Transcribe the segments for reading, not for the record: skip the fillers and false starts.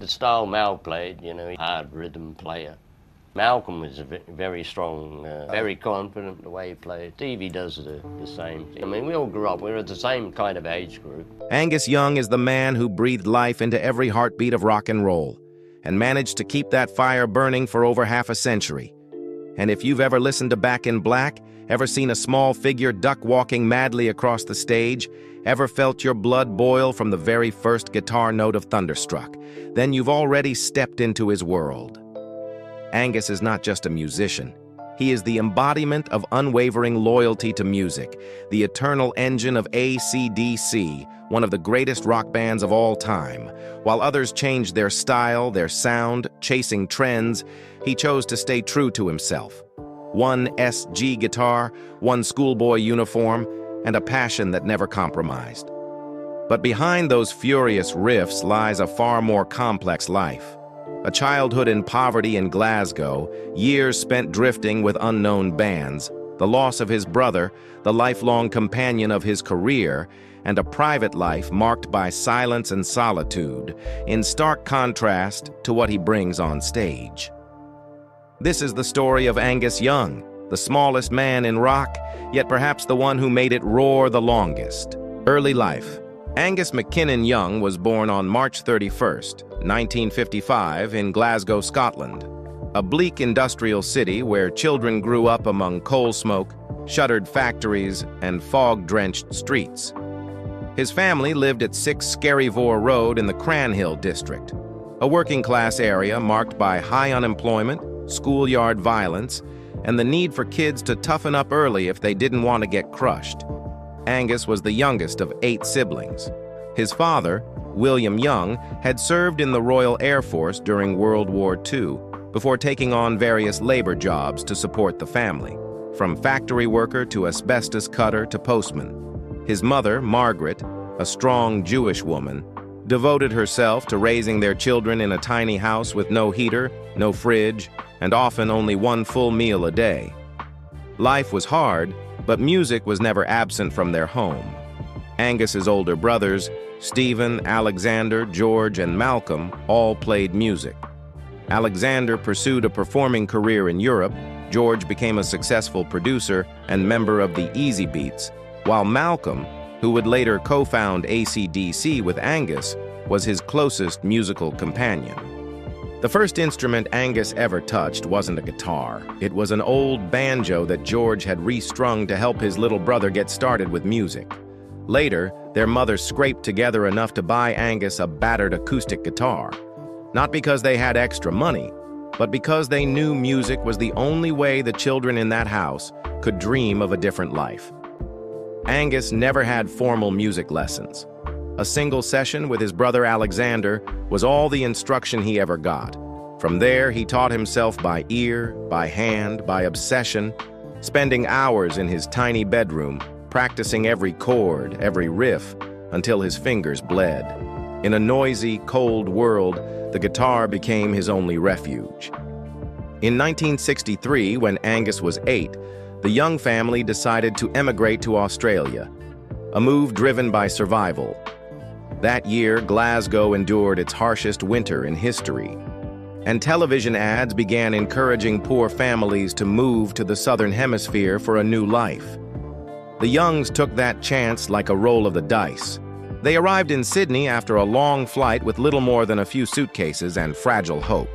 The style Mal played, you know, hard rhythm player. Malcolm was a very strong, very confident the way he played. Stevie does the same thing. I mean, we all grew up, we were at the same kind of age group. Angus Young is the man who breathed life into every heartbeat of rock and roll and managed to keep that fire burning for over half a century. And if you've ever listened to Back in Black, ever seen a small figure duck walking madly across the stage, ever felt your blood boil from the very first guitar note of Thunderstruck, then you've already stepped into his world. Angus is not just a musician. He is the embodiment of unwavering loyalty to music, the eternal engine of ACDC, one of the greatest rock bands of all time. While others changed their style, their sound, chasing trends, he chose to stay true to himself. One SG guitar, one schoolboy uniform, and a passion that never compromised. But behind those furious riffs lies a far more complex life. A childhood in poverty in Glasgow, years spent drifting with unknown bands, the loss of his brother, the lifelong companion of his career, and a private life marked by silence and solitude, in stark contrast to what he brings on stage. This is the story of Angus Young, the smallest man in rock, yet perhaps the one who made it roar the longest. Early life. Angus MacKinnon Young was born on March 31st, 1955, in Glasgow, Scotland, a bleak industrial city where children grew up among coal smoke, shuttered factories, and fog-drenched streets. His family lived at 6 Skerryvore Road in the Cranhill district, a working-class area marked by high unemployment, schoolyard violence, and the need for kids to toughen up early if they didn't want to get crushed. Angus was the youngest of 8 siblings. His father, William Young, had served in the Royal Air Force during World War II before taking on various labor jobs to support the family, from factory worker to asbestos cutter to postman. His mother, Margaret, a strong Jewish woman, devoted herself to raising their children in a tiny house with no heater, no fridge, and often only one full meal a day. Life was hard, but music was never absent from their home. Angus's older brothers, Stephen, Alexander, George, and Malcolm, all played music. Alexander pursued a performing career in Europe, George became a successful producer and member of the Easy Beats, while Malcolm, who would later co-found ACDC with Angus, was his closest musical companion. The first instrument Angus ever touched wasn't a guitar. It was an old banjo that George had restrung to help his little brother get started with music. Later, their mother scraped together enough to buy Angus a battered acoustic guitar. Not because they had extra money, but because they knew music was the only way the children in that house could dream of a different life. Angus never had formal music lessons. A single session with his brother Alexander was all the instruction he ever got. From there, he taught himself by ear, by hand, by obsession, spending hours in his tiny bedroom, practicing every chord, every riff, until his fingers bled. In a noisy, cold world, the guitar became his only refuge. In 1963, when Angus was 8, the Young family decided to emigrate to Australia, a move driven by survival. That year, Glasgow endured its harshest winter in history, and television ads began encouraging poor families to move to the Southern Hemisphere for a new life. The Youngs took that chance like a roll of the dice. They arrived in Sydney after a long flight with little more than a few suitcases and fragile hope.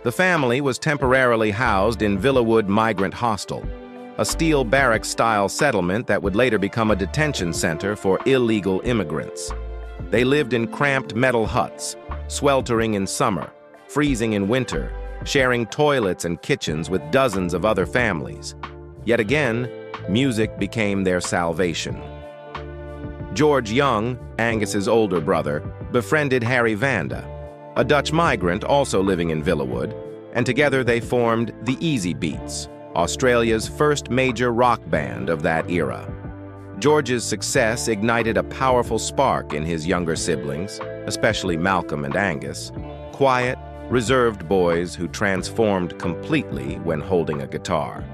The family was temporarily housed in Villawood Migrant Hostel, a steel barrack-style settlement that would later become a detention center for illegal immigrants. They lived in cramped metal huts, sweltering in summer, freezing in winter, sharing toilets and kitchens with dozens of other families. Yet again, music became their salvation. George Young, Angus's older brother, befriended Harry Vanda, a Dutch migrant also living in Villawood, and together they formed the Easy Beats, Australia's first major rock band of that era. George's success ignited a powerful spark in his younger siblings, especially Malcolm and Angus, quiet, reserved boys who transformed completely when holding a guitar.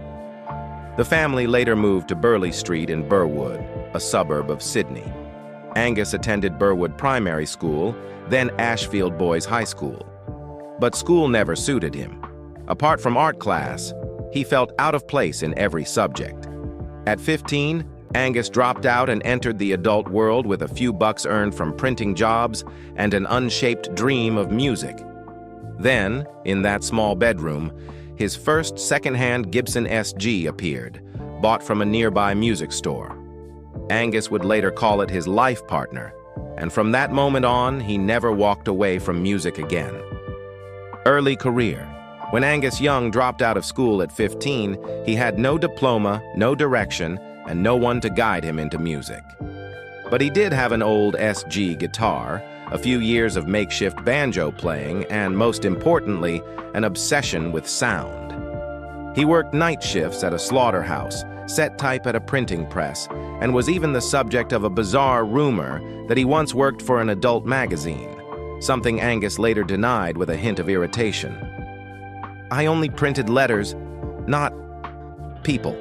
The family later moved to Burleigh Street in Burwood, a suburb of Sydney. Angus attended Burwood Primary School, then Ashfield Boys High School. But school never suited him. Apart from art class, he felt out of place in every subject. At 15, Angus dropped out and entered the adult world with a few bucks earned from printing jobs and an unshaped dream of music. Then, in that small bedroom, his first second-hand Gibson SG appeared, bought from a nearby music store. Angus would later call it his life partner, and from that moment on, he never walked away from music again. Early career. When Angus Young dropped out of school at 15, he had no diploma, no direction, and no one to guide him into music. But he did have an old SG guitar, a few years of makeshift banjo playing, and most importantly, an obsession with sound. He worked night shifts at a slaughterhouse, set type at a printing press, and was even the subject of a bizarre rumor that he once worked for an adult magazine, something Angus later denied with a hint of irritation. "I only printed letters, not people."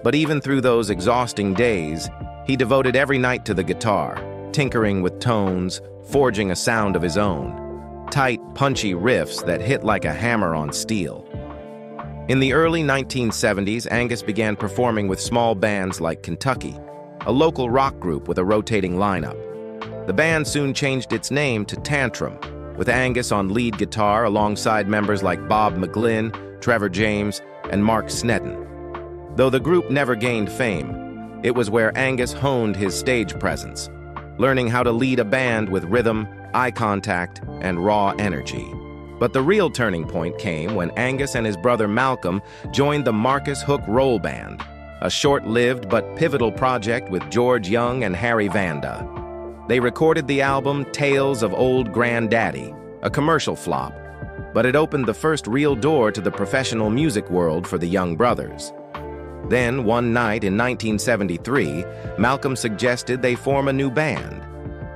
But even through those exhausting days, he devoted every night to the guitar, tinkering with tones, forging a sound of his own. Tight, punchy riffs that hit like a hammer on steel. In the early 1970s, Angus began performing with small bands like Kentucky, a local rock group with a rotating lineup. The band soon changed its name to Tantrum, with Angus on lead guitar alongside members like Bob McGlynn, Trevor James, and Mark Sneddon. Though the group never gained fame, it was where Angus honed his stage presence, learning how to lead a band with rhythm, eye contact, and raw energy. But the real turning point came when Angus and his brother Malcolm joined the Marcus Hook Roll Band, a short-lived but pivotal project with George Young and Harry Vanda. They recorded the album Tales of Old Granddaddy, a commercial flop, but it opened the first real door to the professional music world for the Young brothers. Then, one night in 1973, Malcolm suggested they form a new band.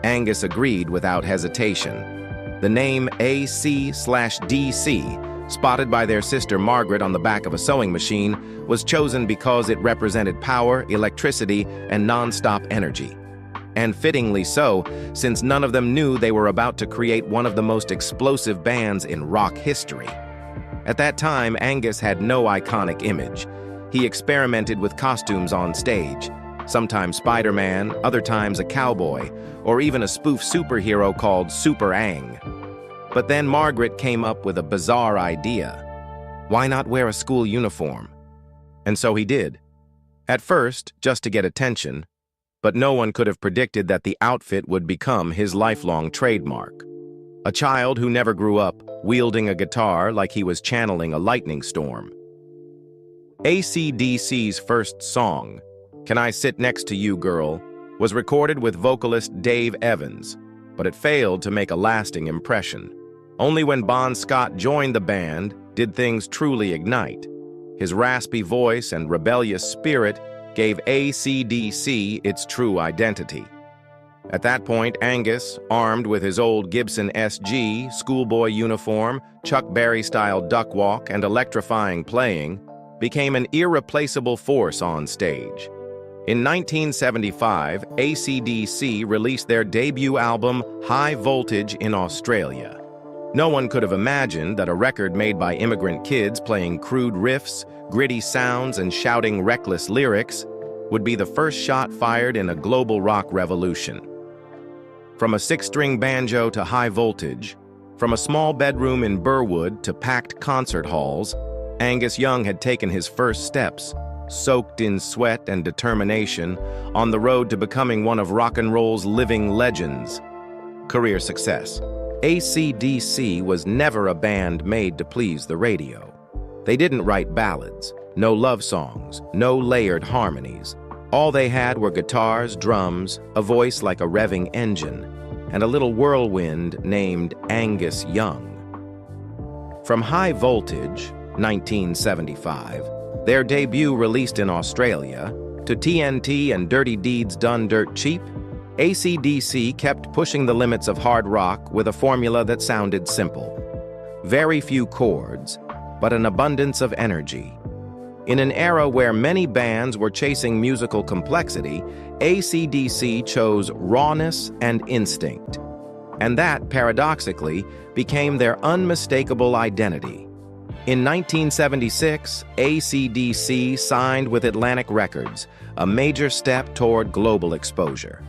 Angus agreed without hesitation. The name AC/DC, spotted by their sister Margaret on the back of a sewing machine, was chosen because it represented power, electricity, and non-stop energy. And fittingly so, since none of them knew they were about to create one of the most explosive bands in rock history. At that time, Angus had no iconic image. He experimented with costumes on stage, sometimes Spider-Man, other times a cowboy, or even a spoof superhero called Super Ang. But then Margaret came up with a bizarre idea. Why not wear a school uniform? And so he did. At first, just to get attention, but no one could have predicted that the outfit would become his lifelong trademark. A child who never grew up, wielding a guitar like he was channeling a lightning storm. ACDC's first song, Can I Sit Next to You, Girl, was recorded with vocalist Dave Evans, but it failed to make a lasting impression. Only when Bon Scott joined the band did things truly ignite. His raspy voice and rebellious spirit gave ACDC its true identity. At that point, Angus, armed with his old Gibson SG, schoolboy uniform, Chuck Berry-style duck walk, and electrifying playing, became an irreplaceable force on stage. In 1975, ACDC released their debut album, High Voltage, in Australia. No one could have imagined that a record made by immigrant kids playing crude riffs, gritty sounds, and shouting reckless lyrics would be the first shot fired in a global rock revolution. From a six-string banjo to High Voltage, from a small bedroom in Burwood to packed concert halls, Angus Young had taken his first steps, soaked in sweat and determination, on the road to becoming one of rock and roll's living legends. Career success. ACDC was never a band made to please the radio. They didn't write ballads, no love songs, no layered harmonies. All they had were guitars, drums, a voice like a revving engine, and a little whirlwind named Angus Young. From High Voltage, 1975, their debut released in Australia, to TNT and Dirty Deeds Done Dirt Cheap, ACDC kept pushing the limits of hard rock with a formula that sounded simple. Very few chords, but an abundance of energy. In an era where many bands were chasing musical complexity, AC/DC chose rawness and instinct. And that, paradoxically, became their unmistakable identity. In 1976, AC/DC signed with Atlantic Records, a major step toward global exposure.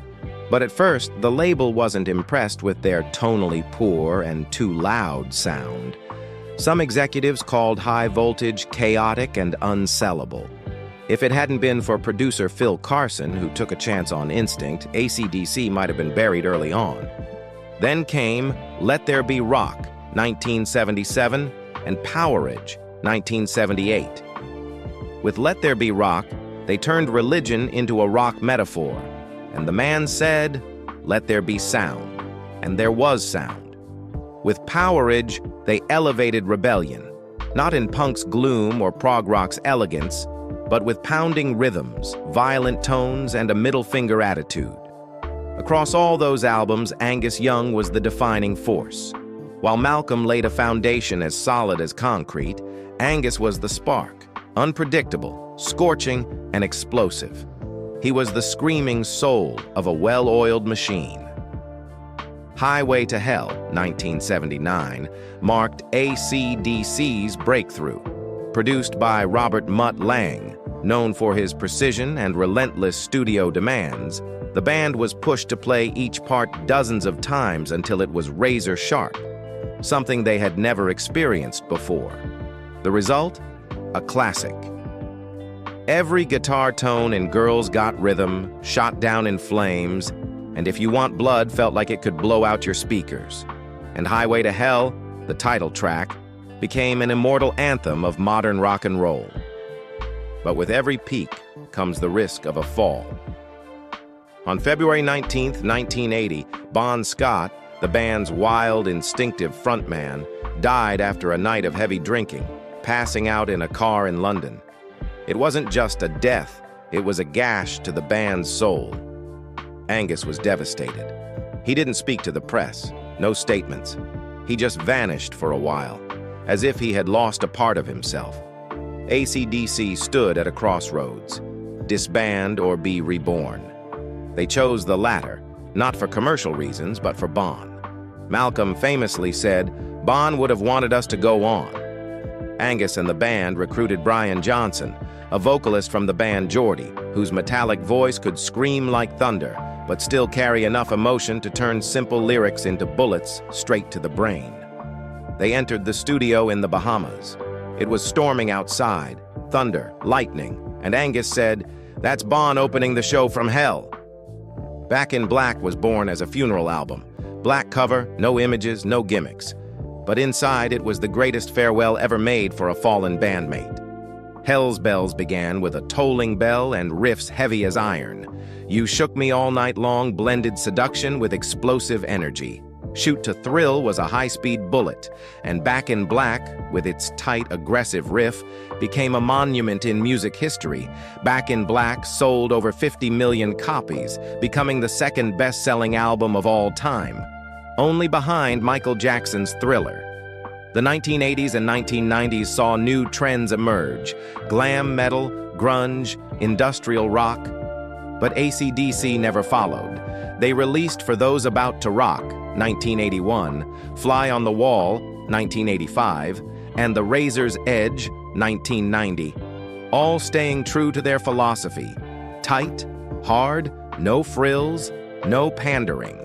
But at first, the label wasn't impressed with their tonally poor and too loud sound. Some executives called High Voltage chaotic and unsellable. If it hadn't been for producer Phil Carson, who took a chance on instinct, AC/DC might have been buried early on. Then came Let There Be Rock, 1977, and Powerage, 1978. With Let There Be Rock, they turned religion into a rock metaphor, and the man said, "Let there be sound," and there was sound. With Powerage, they elevated rebellion, not in punk's gloom or prog rock's elegance, but with pounding rhythms, violent tones, and a middle finger attitude. Across all those albums, Angus Young was the defining force. While Malcolm laid a foundation as solid as concrete, Angus was the spark, unpredictable, scorching, and explosive. He was the screaming soul of a well-oiled machine. Highway to Hell, 1979, marked AC/DC's breakthrough. Produced by Robert "Mutt" Lang, known for his precision and relentless studio demands, the band was pushed to play each part dozens of times until it was razor sharp, something they had never experienced before. The result? A classic. Every guitar tone in Girls Got Rhythm shot down in flames, and If You Want Blood felt like it could blow out your speakers. And Highway to Hell, the title track, became an immortal anthem of modern rock and roll. But with every peak comes the risk of a fall. On February 19, 1980, Bon Scott, the band's wild, instinctive frontman, died after a night of heavy drinking, passing out in a car in London. It wasn't just a death, it was a gash to the band's soul. Angus was devastated. He didn't speak to the press, no statements. He just vanished for a while, as if he had lost a part of himself. AC/DC stood at a crossroads: disband or be reborn. They chose the latter, not for commercial reasons, but for Bon. Malcolm famously said, "Bon would have wanted us to go on." Angus and the band recruited Brian Johnson, a vocalist from the band Geordie, whose metallic voice could scream like thunder, but still carry enough emotion to turn simple lyrics into bullets straight to the brain. They entered the studio in the Bahamas. It was storming outside, thunder, lightning, and Angus said, "That's Bon opening the show from hell." Back in Black was born as a funeral album. Black cover, no images, no gimmicks. But inside it was the greatest farewell ever made for a fallen bandmate. Hell's Bells began with a tolling bell and riffs heavy as iron. You Shook Me All Night Long blended seduction with explosive energy. Shoot to Thrill was a high-speed bullet, and Back in Black, with its tight, aggressive riff, became a monument in music history. Back in Black sold over 50 million copies, becoming the second best-selling album of all time, only behind Michael Jackson's Thriller. The 1980s and 1990s saw new trends emerge: glam metal, grunge, industrial rock. But AC/DC never followed. They released For Those About to Rock, 1981, Fly on the Wall, 1985, and The Razor's Edge, 1990, all staying true to their philosophy: tight, hard, no frills, no pandering.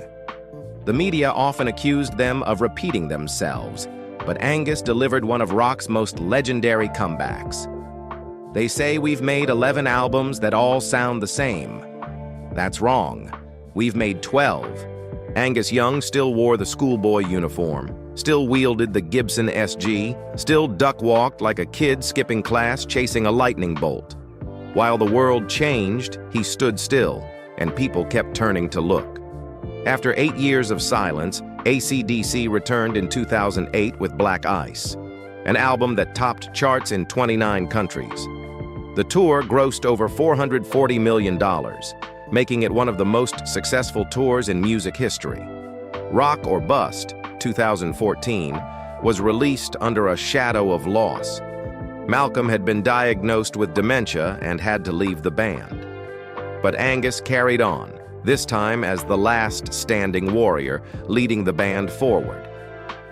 The media often accused them of repeating themselves, but Angus delivered one of rock's most legendary comebacks. They say we've made 11 albums that all sound the same. That's wrong. We've made 12. Angus Young still wore the schoolboy uniform, still wielded the Gibson SG, still duck-walked like a kid skipping class chasing a lightning bolt. While the world changed, he stood still, and people kept turning to look. After 8 years of silence, AC/DC returned in 2008 with Black Ice, an album that topped charts in 29 countries. The tour grossed over $440 million, making it one of the most successful tours in music history. Rock or Bust, 2014, was released under a shadow of loss. Malcolm had been diagnosed with dementia and had to leave the band. But Angus carried on, this time as the last standing warrior, leading the band forward.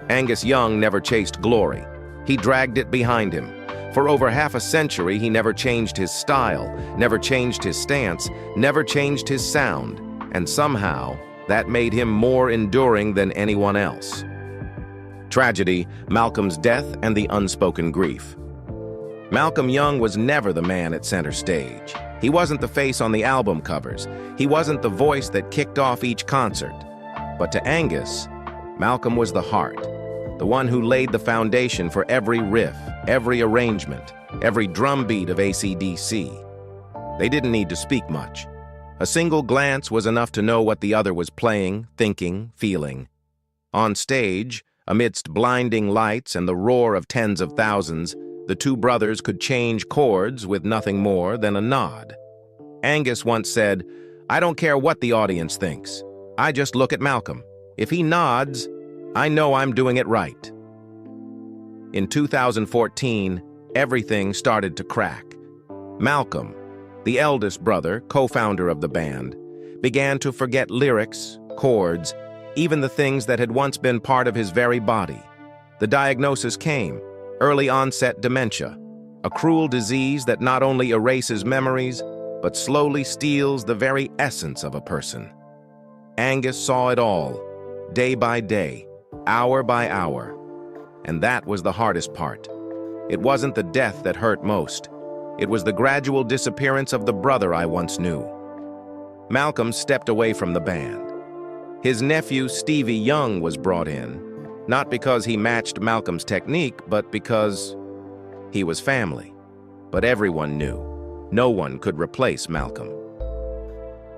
Angus Young never chased glory. He dragged it behind him. For over half a century, he never changed his style, never changed his stance, never changed his sound, and somehow, that made him more enduring than anyone else. Tragedy, Malcolm's death, and the unspoken grief. Malcolm Young was never the man at center stage. He wasn't the face on the album covers. He wasn't the voice that kicked off each concert. But to Angus, Malcolm was the heart, the one who laid the foundation for every riff, every arrangement, every drum beat of ACDC. They didn't need to speak much. A single glance was enough to know what the other was playing, thinking, feeling. On stage, amidst blinding lights and the roar of tens of thousands, the two brothers could change chords with nothing more than a nod. Angus once said, "I don't care what the audience thinks. I just look at Malcolm. If he nods, I know I'm doing it right." In 2014, everything started to crack. Malcolm, the eldest brother, co-founder of the band, began to forget lyrics, chords, even the things that had once been part of his very body. The diagnosis came: early onset dementia, a cruel disease that not only erases memories, but slowly steals the very essence of a person. Angus saw it all, day by day, hour by hour. And that was the hardest part. It wasn't the death that hurt most. It was the gradual disappearance of the brother I once knew. Malcolm stepped away from the band. His nephew, Stevie Young, was brought in, not because he matched Malcolm's technique, but because he was family. But everyone knew. No one could replace Malcolm.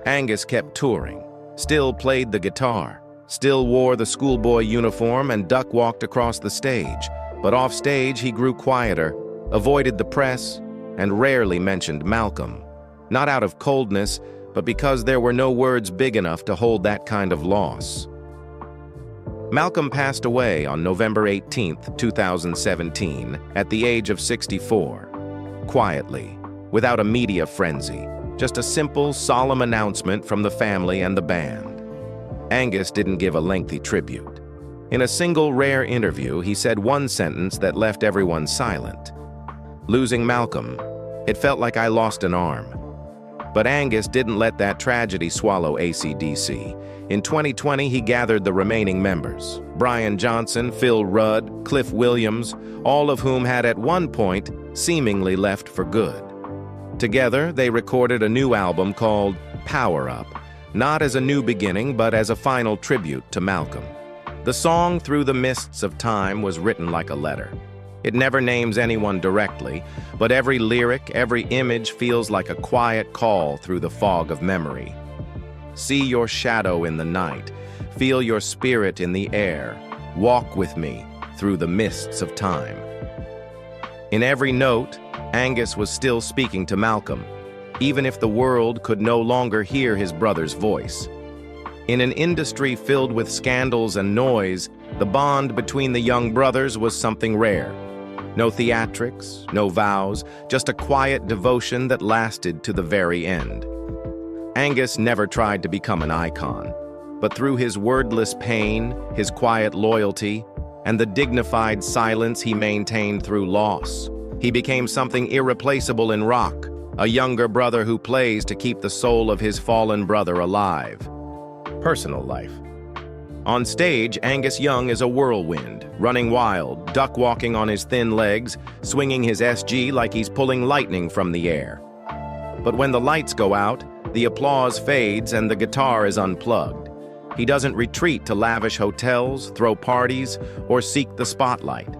Angus kept touring, still played the guitar, still wore the schoolboy uniform and duck-walked across the stage. But off stage, he grew quieter, avoided the press, and rarely mentioned Malcolm. Not out of coldness, but because there were no words big enough to hold that kind of loss. Malcolm passed away on November 18, 2017, at the age of 64. Quietly, without a media frenzy, just a simple, solemn announcement from the family and the band. Angus didn't give a lengthy tribute. In a single rare interview, he said one sentence that left everyone silent. "Losing Malcolm, it felt like I lost an arm." But Angus didn't let that tragedy swallow ACDC. In 2020, he gathered the remaining members: Brian Johnson, Phil Rudd, Cliff Williams, all of whom had at one point seemingly left for good. Together, they recorded a new album called Power Up, not as a new beginning, but as a final tribute to Malcolm. The song Through the Mists of Time was written like a letter. It never names anyone directly, but every lyric, every image feels like a quiet call through the fog of memory. See your shadow in the night, feel your spirit in the air, walk with me through the mists of time. In every note, Angus was still speaking to Malcolm, even if the world could no longer hear his brother's voice. In an industry filled with scandals and noise, the bond between the young brothers was something rare. No theatrics, no vows, just a quiet devotion that lasted to the very end. Angus never tried to become an icon, but through his wordless pain, his quiet loyalty, and the dignified silence he maintained through loss, he became something irreplaceable in rock, a younger brother who plays to keep the soul of his fallen brother alive. Personal life. On stage, Angus Young is a whirlwind, running wild, duck-walking on his thin legs, swinging his SG like he's pulling lightning from the air. But when the lights go out, the applause fades and the guitar is unplugged. He doesn't retreat to lavish hotels, throw parties, or seek the spotlight.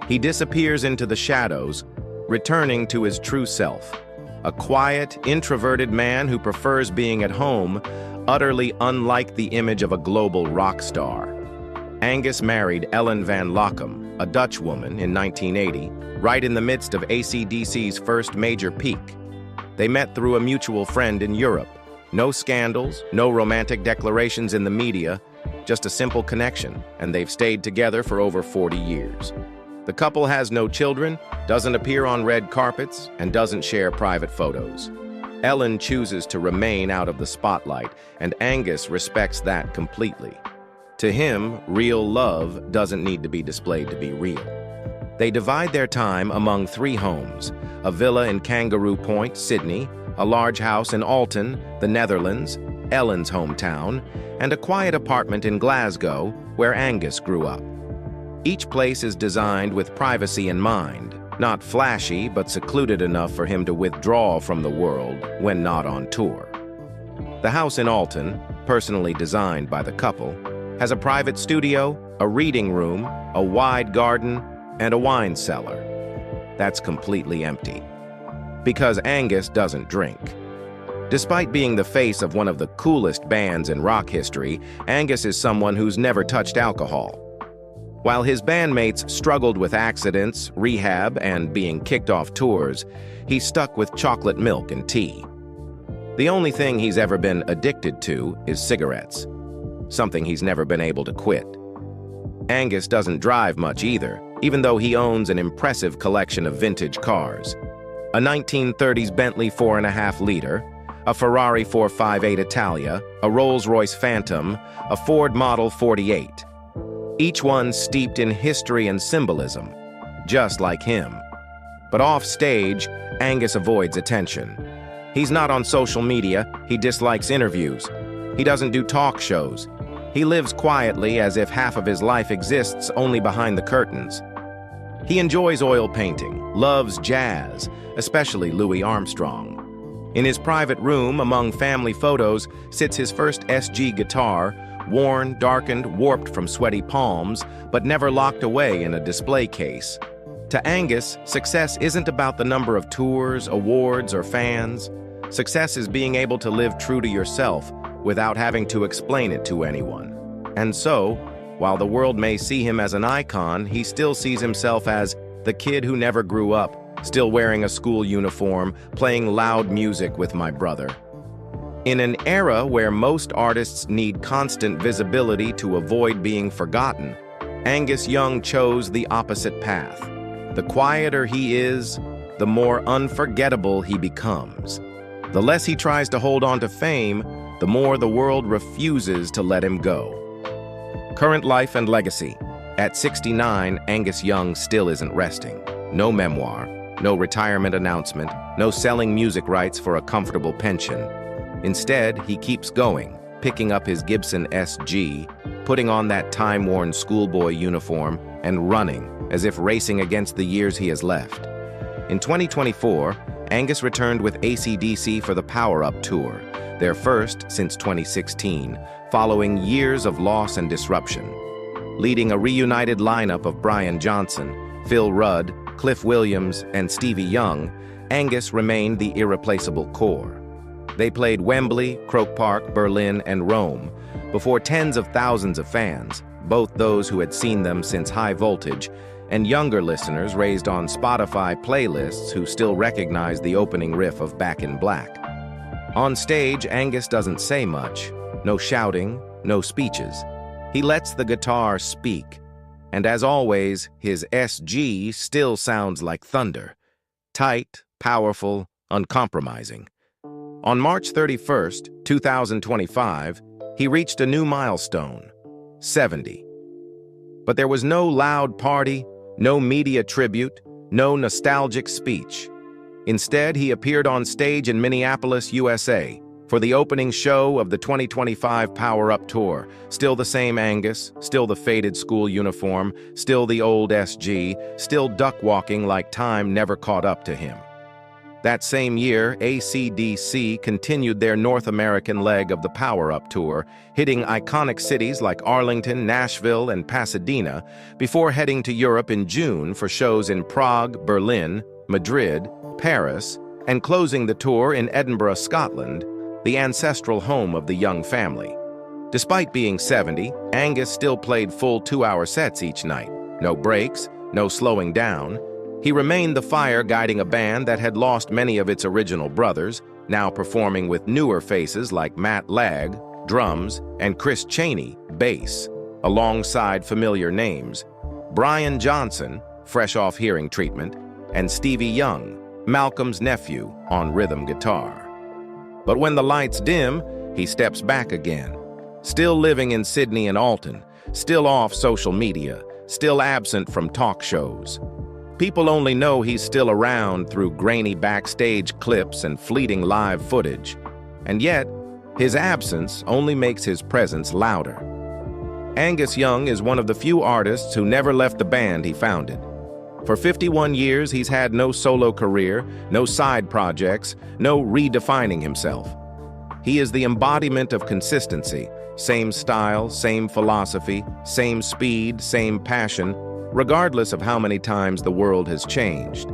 He disappears into the shadows, returning to his true self. A quiet, introverted man who prefers being at home, utterly unlike the image of a global rock star. Angus married Ellen van Lochem, a Dutch woman, in 1980, right in the midst of ACDC's first major peak. They met through a mutual friend in Europe. No scandals, no romantic declarations in the media, just a simple connection, and they've stayed together for over 40 years. The couple has no children, doesn't appear on red carpets, and doesn't share private photos. Ellen chooses to remain out of the spotlight, and Angus respects that completely. To him, real love doesn't need to be displayed to be real. They divide their time among 3 homes: a villa in Kangaroo Point, Sydney, a large house in Alton, the Netherlands, Ellen's hometown, and a quiet apartment in Glasgow, where Angus grew up. Each place is designed with privacy in mind, not flashy but secluded enough for him to withdraw from the world when not on tour. The house in Alton, personally designed by the couple, has a private studio, a reading room, a wide garden, and a wine cellar. That's completely empty. Because Angus doesn't drink. Despite being the face of one of the coolest bands in rock history, Angus is someone who's never touched alcohol. While his bandmates struggled with accidents, rehab, and being kicked off tours, he stuck with chocolate milk and tea. The only thing he's ever been addicted to is cigarettes, something he's never been able to quit. Angus doesn't drive much either, even though he owns an impressive collection of vintage cars. A 1930s Bentley 4.5-liter, a Ferrari 458 Italia, a Rolls-Royce Phantom, a Ford Model 48. Each one steeped in history and symbolism, just like him. But off stage, Angus avoids attention. He's not on social media, he dislikes interviews. He doesn't do talk shows. He lives quietly as if half of his life exists only behind the curtains. He enjoys oil painting, loves jazz, especially Louis Armstrong. In his private room, among family photos, sits his first SG guitar, worn, darkened, warped from sweaty palms, but never locked away in a display case. To Angus, success isn't about the number of tours, awards, or fans. Success is being able to live true to yourself without having to explain it to anyone. And so, while the world may see him as an icon, he still sees himself as the kid who never grew up, still wearing a school uniform, playing loud music with my brother. In an era where most artists need constant visibility to avoid being forgotten, Angus Young chose the opposite path. The quieter he is, the more unforgettable he becomes. The less he tries to hold on to fame, the more the world refuses to let him go. Current life and legacy. At 69, Angus Young still isn't resting. No memoir, no retirement announcement, no selling music rights for a comfortable pension. Instead, he keeps going, picking up his Gibson SG, putting on that time-worn schoolboy uniform, and running, as if racing against the years he has left. In 2024, Angus returned with ACDC for the Power Up Tour, their first since 2016, following years of loss and disruption. Leading a reunited lineup of Brian Johnson, Phil Rudd, Cliff Williams, and Stevie Young, Angus remained the irreplaceable core. They played Wembley, Croke Park, Berlin, and Rome, before tens of thousands of fans, both those who had seen them since High Voltage, and younger listeners raised on Spotify playlists who still recognize the opening riff of Back in Black. On stage, Angus doesn't say much, no shouting, no speeches. He lets the guitar speak, and as always, his SG still sounds like thunder. Tight, powerful, uncompromising. On March 31st, 2025, he reached a new milestone, 70. But there was no loud party, no media tribute, no nostalgic speech. Instead, he appeared on stage in Minneapolis, USA, for the opening show of the 2025 Power Up Tour. Still the same Angus, still the faded school uniform, still the old SG, still duck-walking like time never caught up to him. That same year, ACDC continued their North American leg of the Power Up Tour, hitting iconic cities like Arlington, Nashville, and Pasadena, before heading to Europe in June for shows in Prague, Berlin, Madrid, Paris, and closing the tour in Edinburgh, Scotland, the ancestral home of the Young family. Despite being 70, Angus still played full 2-hour sets each night. No breaks, no slowing down. He remained the fire guiding a band that had lost many of its original brothers, now performing with newer faces like Matt Legg, drums, and Chris Chaney, bass, alongside familiar names. Brian Johnson, fresh off hearing treatment, and Stevie Young, Malcolm's nephew, on rhythm guitar. But when the lights dim, he steps back again, still living in Sydney and Alton, still off social media, still absent from talk shows. People only know he's still around through grainy backstage clips and fleeting live footage. And yet, his absence only makes his presence louder. Angus Young is one of the few artists who never left the band he founded. For 51 years, he's had no solo career, no side projects, no redefining himself. He is the embodiment of consistency, same style, same philosophy, same speed, same passion, regardless of how many times the world has changed.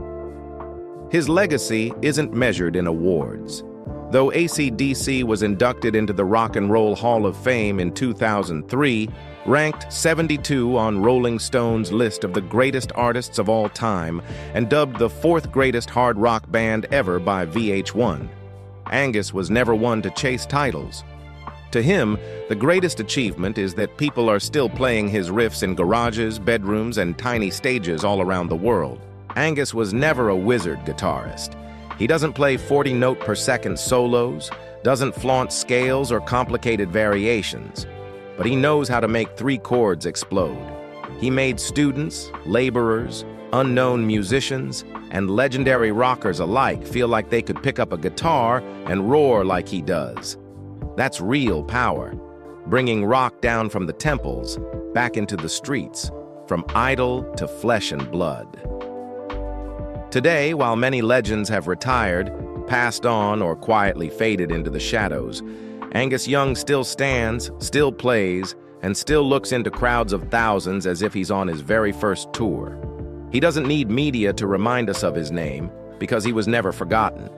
His legacy isn't measured in awards. Though ACDC was inducted into the Rock and Roll Hall of Fame in 2003, ranked 72 on Rolling Stone's list of the greatest artists of all time, and dubbed the fourth greatest hard rock band ever by VH1, Angus was never one to chase titles. To him, the greatest achievement is that people are still playing his riffs in garages, bedrooms, and tiny stages all around the world. Angus was never a wizard guitarist. He doesn't play 40-note-per-second solos, doesn't flaunt scales or complicated variations, but he knows how to make 3 chords explode. He made students, laborers, unknown musicians, and legendary rockers alike feel like they could pick up a guitar and roar like he does. That's real power, bringing rock down from the temples, back into the streets, from idol to flesh and blood. Today, while many legends have retired, passed on, or quietly faded into the shadows, Angus Young still stands, still plays, and still looks into crowds of thousands as if he's on his very first tour. He doesn't need media to remind us of his name, because he was never forgotten.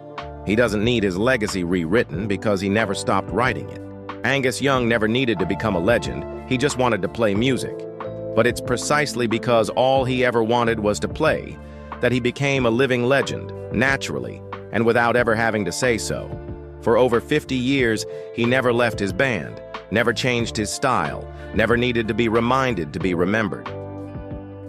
He doesn't need his legacy rewritten because he never stopped writing it. Angus Young never needed to become a legend, he just wanted to play music. But it's precisely because all he ever wanted was to play that he became a living legend, naturally, and without ever having to say so. For over 50 years, he never left his band, never changed his style, never needed to be reminded to be remembered.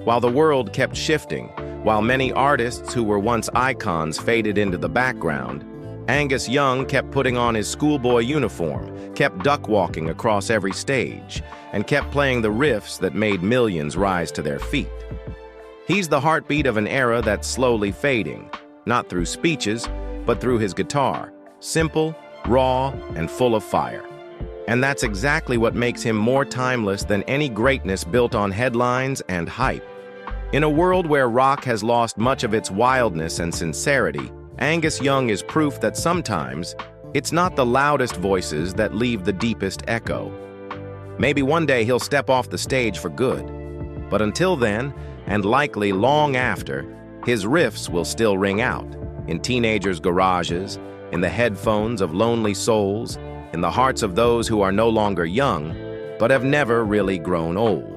While the world kept shifting, while many artists who were once icons faded into the background, Angus Young kept putting on his schoolboy uniform, kept duck-walking across every stage, and kept playing the riffs that made millions rise to their feet. He's the heartbeat of an era that's slowly fading, not through speeches, but through his guitar, simple, raw, and full of fire. And that's exactly what makes him more timeless than any greatness built on headlines and hype. In a world where rock has lost much of its wildness and sincerity, Angus Young is proof that sometimes it's not the loudest voices that leave the deepest echo. Maybe one day he'll step off the stage for good, but until then, and likely long after, his riffs will still ring out in teenagers' garages, in the headphones of lonely souls, in the hearts of those who are no longer young, but have never really grown old.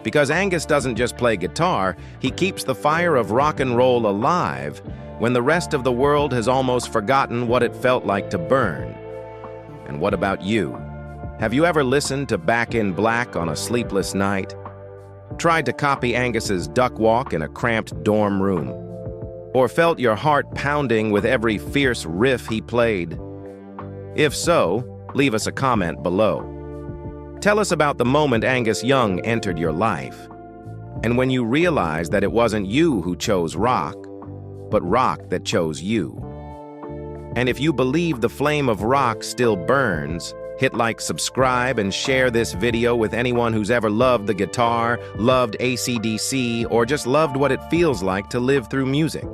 Because Angus doesn't just play guitar, he keeps the fire of rock and roll alive when the rest of the world has almost forgotten what it felt like to burn. And what about you? Have you ever listened to Back in Black on a sleepless night? Tried to copy Angus's duck walk in a cramped dorm room? Or felt your heart pounding with every fierce riff he played? If so, leave us a comment below. Tell us about the moment Angus Young entered your life, and when you realized that it wasn't you who chose rock, but rock that chose you. And if you believe the flame of rock still burns, hit like, subscribe, and share this video with anyone who's ever loved the guitar, loved ACDC, or just loved what it feels like to live through music.